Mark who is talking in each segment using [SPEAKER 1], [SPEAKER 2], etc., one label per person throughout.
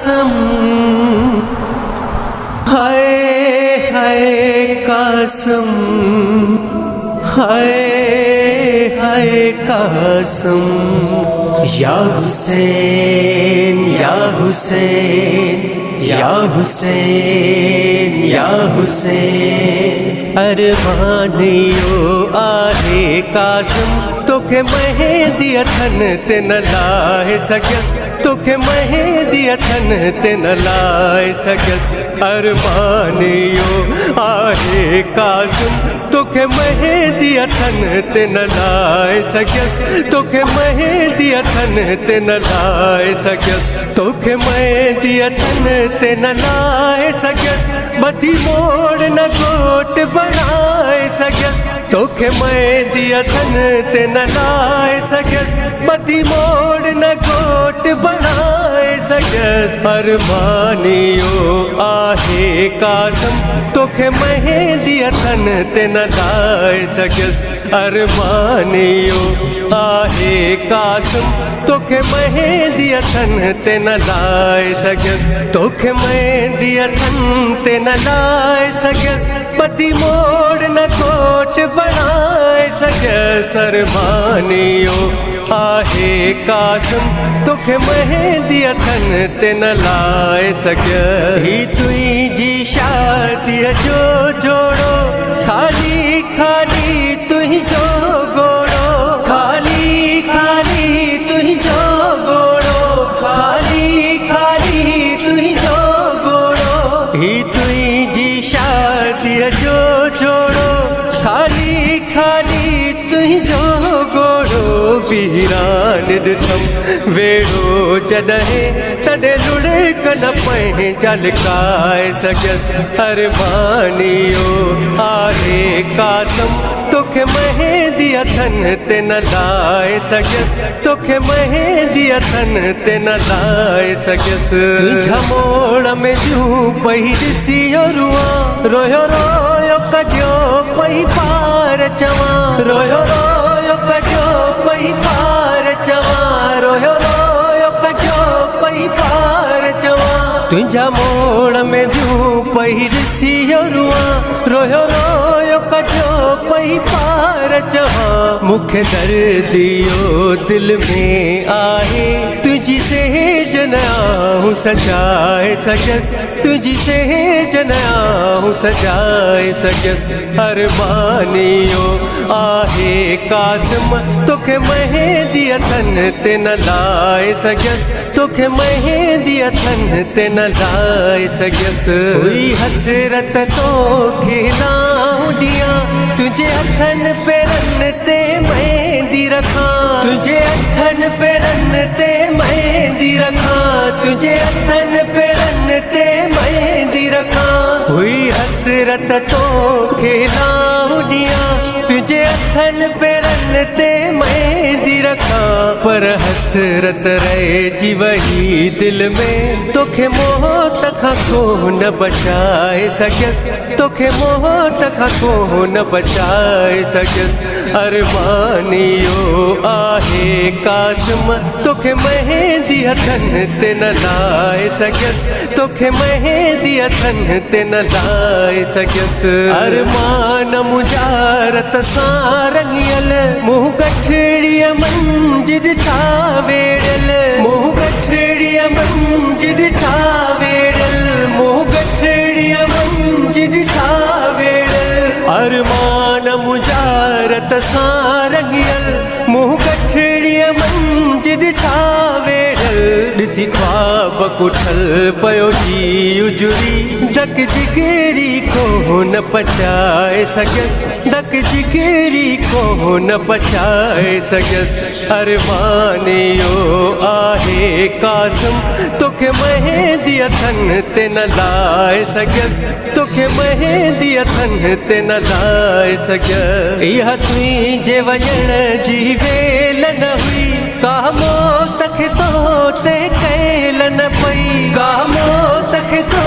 [SPEAKER 1] कासम, हाय हाय कासम, हाय हाय कासम। या हुसैन या हुसैन या हुसैन या हुसैन। अरमानियो आहे कासम, तोखे मेहंदी अथन ते न लाए सघियसि, तोखे मेहंदी अथन ते न लाए सघियसि। अरमानियो आहे कासम, तोखे मेहंदी अथन ते न लाए सघियसि, तोखे मेहंदी अथन ते न लाए सघियसि, तोखे मेहंदी अथन ते न लाए सघियसि। बधी मोड़ न गोट बनाए सघियसि, तोखे मेहंदी अथन ते न लाए सघियसि। बधी मोड़ न गोट बनाए सघियसि। अरमानियो आहे कासम, तोखे मेहंदी अथन ते न लाए सघियसि। अरमानियो आहे कासम, तोखे मेहंदी अथन ते न लाए सघियसि, तोखे मेहंदी अथन ते न लाए सघियसि। बधी मोड़ न कोट बनाए सघियसि। अरमानियो आहे कासम, तोखे मेहंदी अथन ते न लाए सघियसि। ही तुंहिंजी शादीअ जो जोड़ो, खाली खाली तुंहिंजो गोड़ो, खाली खाली तुंहिंजो गोड़ो, खाली खाली तुंहिंजो गोड़ो। ही तुंहिंजी शादीअ जो जोड़ो, खाली खाली तुंहिंजो गोड़ो। वीरान ॾिठम वेड़ो जॾहिं, तॾहिं लुड़क न पंहिंजा लिकाए सघियसि। अरमानियो आहे कासम, तोखे मेहंदी अथन ते न लाए सघियसि, तोखे मेहंदी अथन ते न लाए सघियसि। तुंहिंजा मोड़ में जूं पई ॾिसी रुआं, रोयो रोयो कढियो पई पार चवां, रोयो रोयो कढियो पई पार चवां, रोयो रोयो कढियो पई पार चवां। तुंहिंजा मोड़ में जूं पई ॾिसी रुआं, रोयो रोयो कढियो पई पार चवां। मूंखे दर्दियो दिल में आहे, तुंहिंजी सेज न आऊं सजाए सघियसि, तुंहिंजी सेज न आऊं सजाए सघियसि। अरमानियो आहे कासम, तोखे मेहंदी अथन ते न लाए सघियसि, तोखे मेहंदी अथन ते न लाए सघियसि। हुई हसरत तोखे लाऊं ॾियां, तुंहिंजे हथनि पेरनि ते मेहंदी रखां, तुंहिंजे हथनि पेरनि ते मेहंदी रखां, तुंहिंजे हथनि पेरनि ते मेहंदी रखां। हुई हसरत तोखे लाऊं ॾियां, तुंहिंजे हथनि पेरनि ते मेहंदी रखां। पर हसरत रहिजी वही दिल में, तोखे मौत खां को न बचाए सघियसि, तोखे मौत खां को न बचाए सघियसि। अरमानियो आहे कासम, तोखे मेहंदी अथन ते न लाए सघियसि, तोखे मेहंदी अथन ते न लाए सघियसि। अरमान मुजारत सां रंगियल, मुंहुं गठड़ीअ मंझि ॾिठा वेड़ियल, मुंहुं गठड़ीअ मंझि ॾिठा वेड़ियल, मुंहुं गठड़ीअ मंझि ॾिठा वेड़ियल। अरमान मुजारत सां रंगियल, मुंहुं गठड़ीअ मंझि ॾिठा वेड़ियल। ॾिसी ख्वाब कुठल पयो जी उजुरी, धक जिगरी को न पचाए सघियसि, धक जिगरी को न पचाए सघियसि। अरमानियो आहे कासम, तोखे मेहंदी अथन ते न लाए सघियसि, तोखे मेहंदी अथन ते न लाए सघियसि। इहा तुंहिंजे वञण जी वेल न हुई, का मौत खे तो ते कयल न पई, का मौत खे तो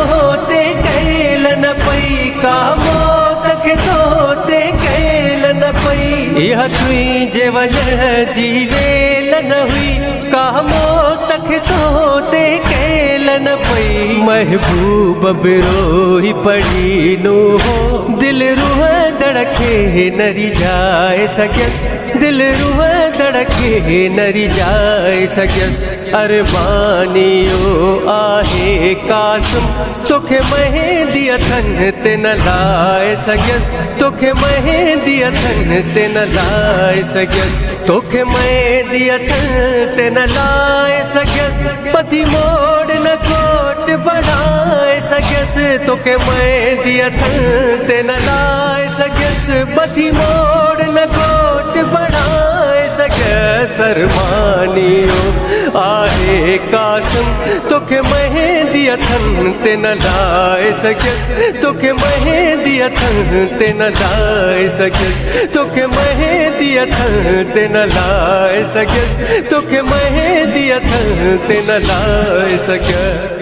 [SPEAKER 1] ते कयल न पई, का मौत खे तो ते कयल न पई। इहा तुंहिंजे वञण जी वेल न हुई, का मौत खे तो ते कयल न पई महबूब बिरोही पड़ी नो हो दिल रूह धड़के नरी जाए सगस दिल रूह धड़के नरी जाए सगस अरमानियो आहे कासम तोखे मेहंदी अथन ते न लाए सगस तोखे मेहंदी अथन ते न लाए सगस तोखे मेहंदी अथन ते न लाए सगस पति मोड़ न कोट बढ़ाए सगस तोखे मेहंदी अथन ते न लाए सगस पति मोड़ न कोट बढ़ाए सगस अरमानियो आहे कासम तोखे मेहंदी अथन ते न लाए सगस तोखे मेहंदी अथन ते न लाए सगस तोखे मेहंदी अथन ते न लाए सगस तोखे मेहंदी अथन ते न लाए सगस।